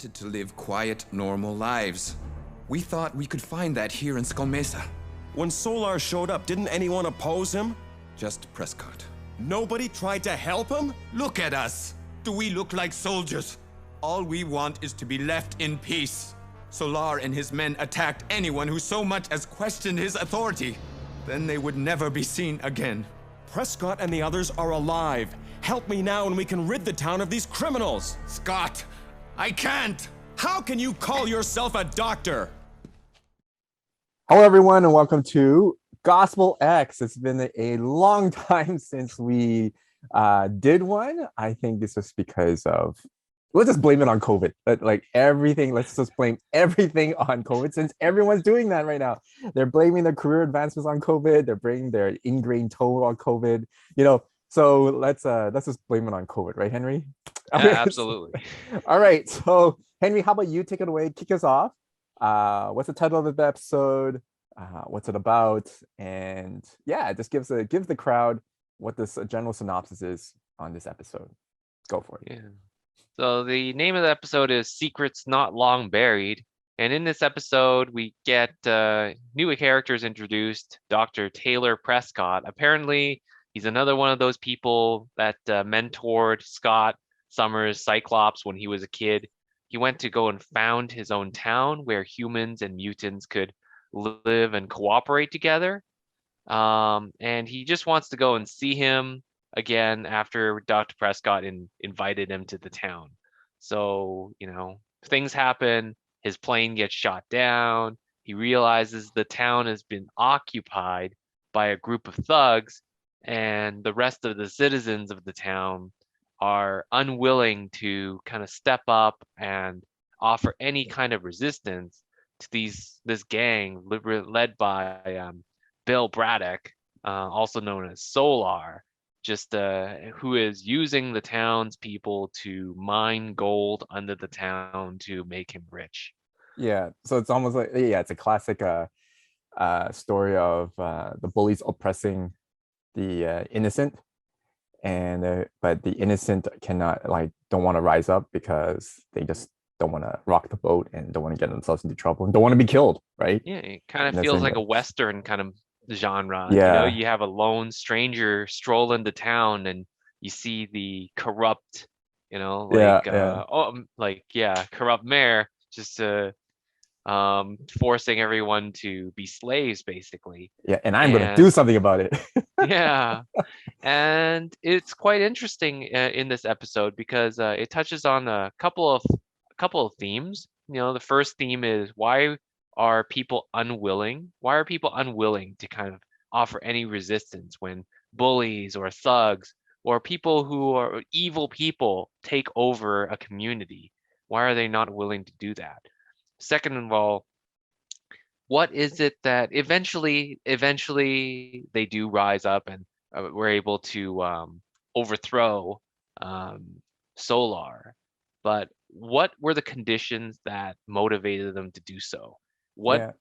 wanted to live quiet, normal lives. We thought we could find that here in Skull Mesa. When Solar showed up, didn't anyone oppose him? Just Prescott. Nobody tried to help him? Look at us! Do we look like soldiers? All we want is to be left in peace. Solar and his men attacked anyone who so much as questioned his authority. Then they would never be seen again. Prescott and the others are alive. Help me now and we can rid the town of these criminals. Scott, I can't! How can you call yourself a doctor? Hello, everyone, and welcome to GospelX. It's been a long time since we did one. I think this was because of, let's just blame it on COVID. Let's just blame everything on COVID since everyone's doing that right now. They're blaming their career advancements on COVID. They're bringing their ingrained toe on COVID. So let's just blame it on COVID, right, Henry? Absolutely. All right. So Henry, how about you take it away? Kick us off. What's the title of the episode? What's it about? And yeah, just gives the crowd what this general synopsis is on this episode. Go for it. Yeah. So the name of the episode is Secrets Not Long Buried. And in this episode, we get new characters introduced. Dr. Taylor Prescott. Apparently, he's another one of those people that mentored Scott Summers Cyclops when he was a kid. He went to go and found his own town where humans and mutants could live and cooperate together. And he just wants to go and see him again after Dr. Prescott invited him to the town. So, things happen. His plane gets shot down. He realizes the town has been occupied by a group of thugs, and the rest of the citizens of the town are unwilling to kind of step up and offer any kind of resistance to this gang led by Bill Braddock, also known as Solar, who is using the townspeople to mine gold under the town to make him rich. Yeah, so it's almost like, it's a classic story of the bullies oppressing the innocent, and but the innocent don't want to rise up because they just don't want to rock the boat and don't want to get themselves into trouble and don't want to be killed, right? Yeah, it kind of feels like a Western kind of genre. Yeah. You have a lone stranger stroll into town and you see the corrupt, corrupt mayor just forcing everyone to be slaves, basically. Yeah, and I'm going to do something about it. Yeah, and it's quite interesting in this episode because it touches on a couple of themes. The first theme is why are people unwilling to kind of offer any resistance when bullies or thugs or people who are evil people take over a community? Why are they not willing to do that? Second of all, what is it that eventually they do rise up and we're able to overthrow Solar? But what were the conditions that motivated them to do so? What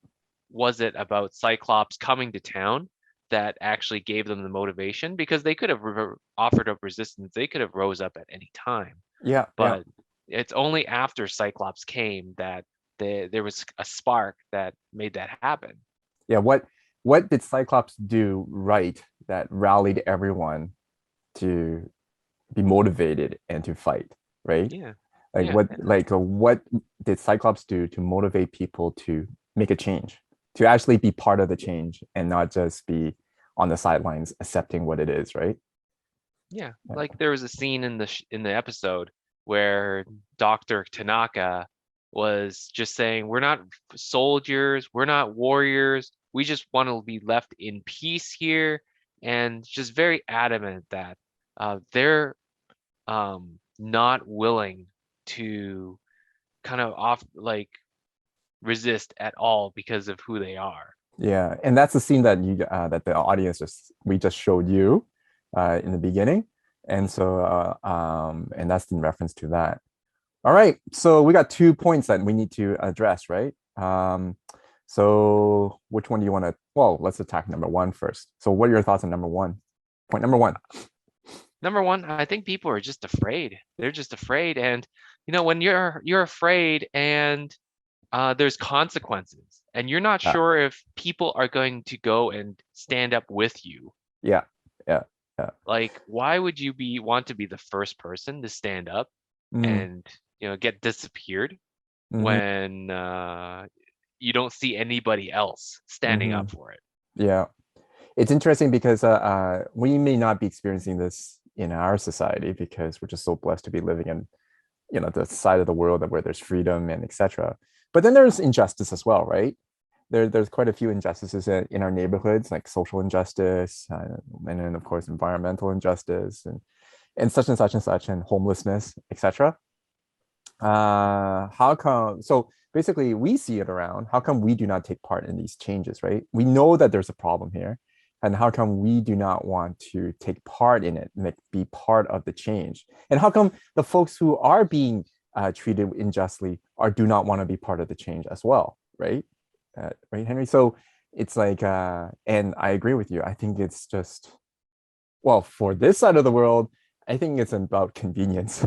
was it about Cyclops coming to town that actually gave them the motivation? Because they could have offered up resistance. They could have rose up at any time. Yeah. But it's only after Cyclops came that there was a spark that made that happen. Yeah. What did Cyclops do right that rallied everyone to be motivated and to fight, right? Yeah. What did Cyclops do to motivate people to make a change, to actually be part of the change and not just be on the sidelines accepting what it is, right? Yeah. Like there was a scene in the episode where Dr. Tanaka was just saying, we're not soldiers, we're not warriors, we just want to be left in peace here, and just very adamant that they're not willing to kind of resist at all because of who they are. Yeah, and that's the scene that that the audience we just showed you in the beginning, and so and that's in reference to that. All right, so we got 2 points that we need to address, right? So which one do you want to? Well, let's attack number one first. So what are your thoughts on number one? Point number one. Number one, I think people are just afraid. They're just afraid. And when you're afraid and there's consequences, and you're not Yeah, sure if people are going to go and stand up with you. yeah, yeah, yeah. Like, why would you want to be the first person to stand up Mm, and get disappeared mm-hmm, when you don't see anybody else standing mm-hmm. up for it? Yeah. It's interesting because we may not be experiencing this in our society because we're just so blessed to be living in, the side of the world where there's freedom and etc. But then there's injustice as well, right? There's quite a few injustices in our neighborhoods, like social injustice, and then of course environmental injustice, and such and such and such, and homelessness, etc. How come? So basically, we see it around. How come we do not take part in these changes, right? We know that there's a problem here, and how come we do not want to take part in it, be part of the change? And how come the folks who are being treated unjustly do not want to be part of the change as well, right? Right, Henry? So it's like, and I agree with you. I think it's just, well, for this side of the world, I think it's about convenience,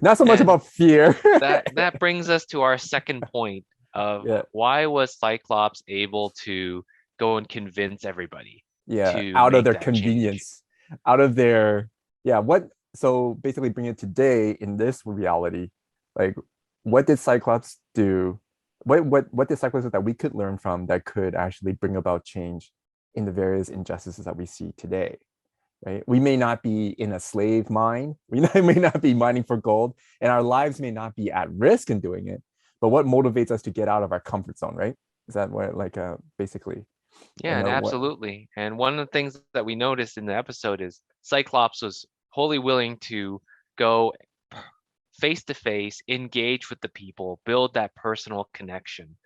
not so much And about fear. that brings us to our second point of Yeah, why was Cyclops able to go and convince everybody yeah, to out of make their that change? convenience, out of their, yeah, what, so basically bring it today in this reality, like what did Cyclops do? What did Cyclops do that we could learn from that could actually bring about change in the various injustices that we see today? Right? We may not be in a slave mine. We may not be mining for gold, and our lives may not be at risk in doing it. But what motivates us to get out of our comfort zone, right? Is that what, like, basically, Yeah, and what? absolutely. And one of the things that we noticed in the episode is Cyclops was wholly willing to go face to face, engage with the people, build that personal connection.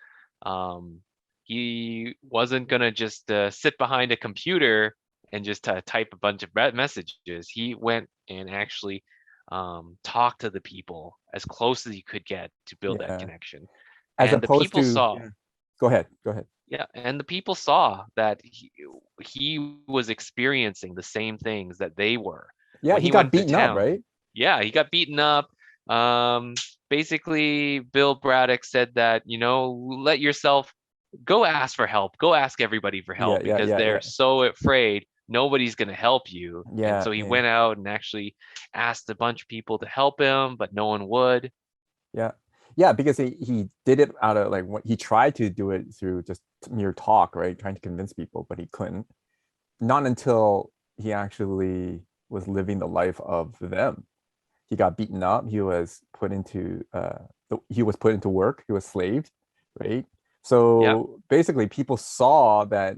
Um, he wasn't gonna just sit behind a computer and just type a bunch of messages. He went and actually talked to the people as close as he could get to build that Yeah, connection. as And the opposed people to, saw, yeah. Go ahead, go ahead. yeah, and the people saw that he was experiencing the same things that they were Yeah, when he he got went to beaten up, town. right? Yeah, he got beaten up. Um, Basically, Bill Braddock said that, let yourself go ask for help. Go ask everybody for Yeah, help yeah, because yeah, they're yeah, so afraid nobody's going to help you. And yeah, so he yeah, went out and actually asked a bunch of people to help him, but no one would. yeah, yeah. Because he did it out of, like, what he tried to do it through just mere talk, right? Trying to convince people, but he couldn't. Not until he actually was living the life of them. He got beaten up. He was put into work. He was slaved, right? Yep. So basically, people saw that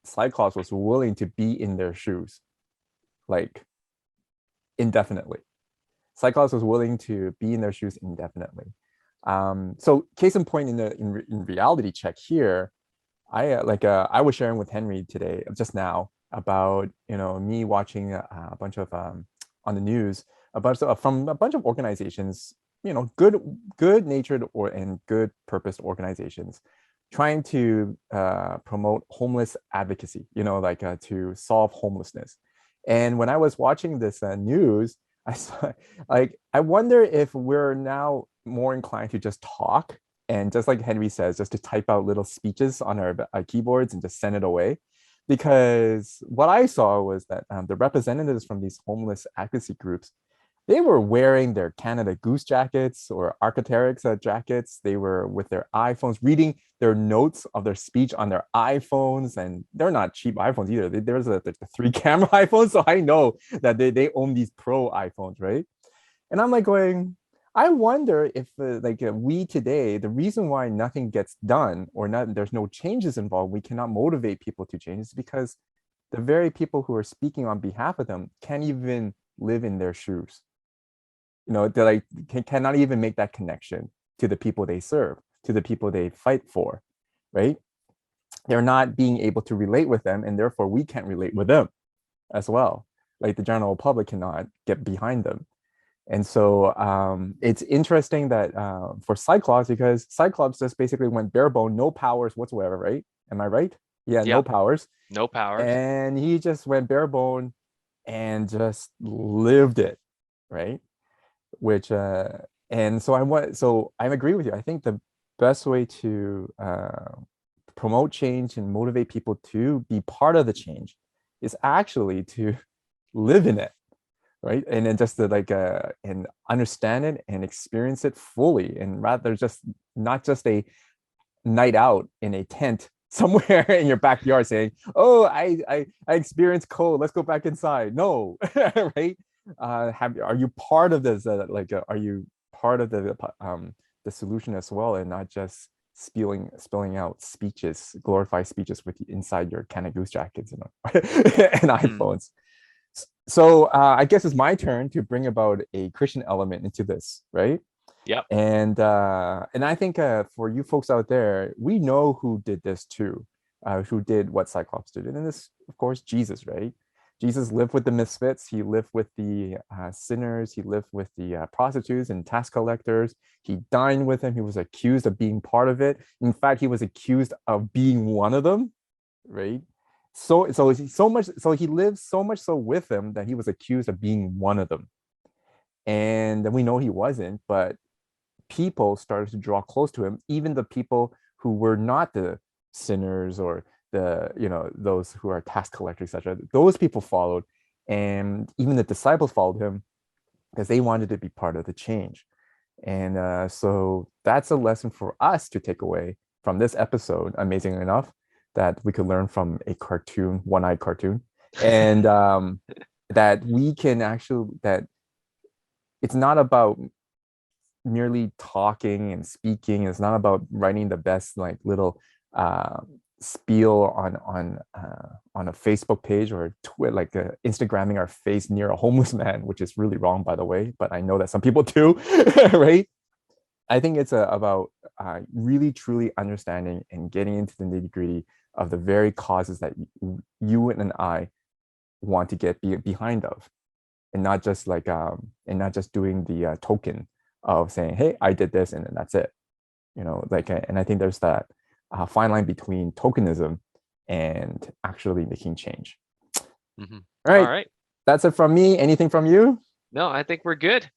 Cyclops was willing to be in their shoes, like, indefinitely. Cyclops was willing to be in their shoes indefinitely. So case in point, in reality check here, I was sharing with Henry today, just now, about me watching a bunch of on the news, from a bunch of organizations, good natured and good purposed organizations, trying to promote homeless advocacy, like, to solve homelessness. And when I was watching this news, I saw, like, I wonder if we're now more inclined to just talk, and just like Henry says, just to type out little speeches on our keyboards and just send it away. Because what I saw was that the representatives from these homeless advocacy groups, they were wearing their Canada Goose jackets or Arc'teryx jackets. They were with their iPhones, reading their notes of their speech on their iPhones, and they're not cheap iPhones either. There's the 3 camera iPhones, so I know that they own these pro iPhones, right? And I'm like going, I wonder if we today, the reason why nothing gets done, or not, there's no changes involved, we cannot motivate people to change, is because the very people who are speaking on behalf of them can't even live in their shoes. They're like, cannot even make that connection to the people they serve, to the people they fight for, right? They're not being able to relate with them, and therefore we can't relate with them as well. Like, the general public cannot get behind them. And so it's interesting that for Cyclops, because Cyclops just basically went bare bone, no powers whatsoever, right? Am I right? Yeah, no Yep. powers. No powers. And he just went bare bone and just lived it, right? Which And so I agree with you. I think the best way to promote change and motivate people to be part of the change is actually to live in it, right? And then just to and understand it and experience it fully, and rather just not just a night out in a tent somewhere in your backyard saying, "Oh, I experienced cold. Let's go back inside." No, right? Are you part of this? Are you part of the solution as well, and not just spilling out speeches, glorified speeches with inside your Canada Goose jackets, and iPhones. So I guess it's my turn to bring about a Christian element into this, right? Yep. And I think for you folks out there, we know who did this too, who did what Cyclops did, and this, of course, Jesus, right? Jesus lived with the misfits. He lived with the sinners. He lived with the prostitutes and tax collectors. He dined with them. He was accused of being part of it. In fact, he was accused of being one of them, right? So he lived so much so with them that he was accused of being one of them. And we know he wasn't, but people started to draw close to him, even the people who were not the sinners or those who are tax collectors, etc. Those people followed, and even the disciples followed him because they wanted to be part of the change. And so that's a lesson for us to take away from this episode, amazingly enough, that we could learn from a cartoon, one-eyed cartoon, and that we can that it's not about merely talking and speaking. It's not about writing the best little spiel on a Facebook page or Instagramming our face near a homeless man, which is really wrong, by the way. But I know that some people do, right? I think it's about really truly understanding and getting into the nitty gritty of the very causes that you and I want to get behind of, and not just doing the token of saying, "Hey, I did this," and then that's it. And I think there's that fine line between tokenism and actually making change. Mm-hmm. All right. All right. That's it from me. Anything from you? No, I think we're good.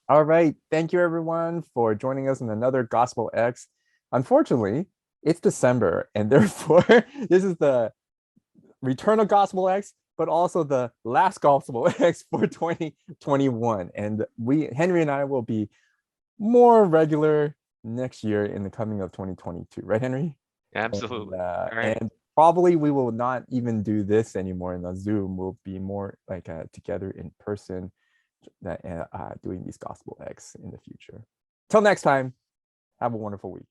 All right. Thank you, everyone, for joining us in another Gospel X. Unfortunately, it's December, and therefore, this is the return of Gospel X, but also the last Gospel X for 2021. And Henry and I will be more regular next year in the coming of 2022. Right, Henry? Absolutely. And, All right. and probably we will not even do this anymore in the Zoom. We'll be more together in person, doing these Gospel X in the future. Till next time, have a wonderful week.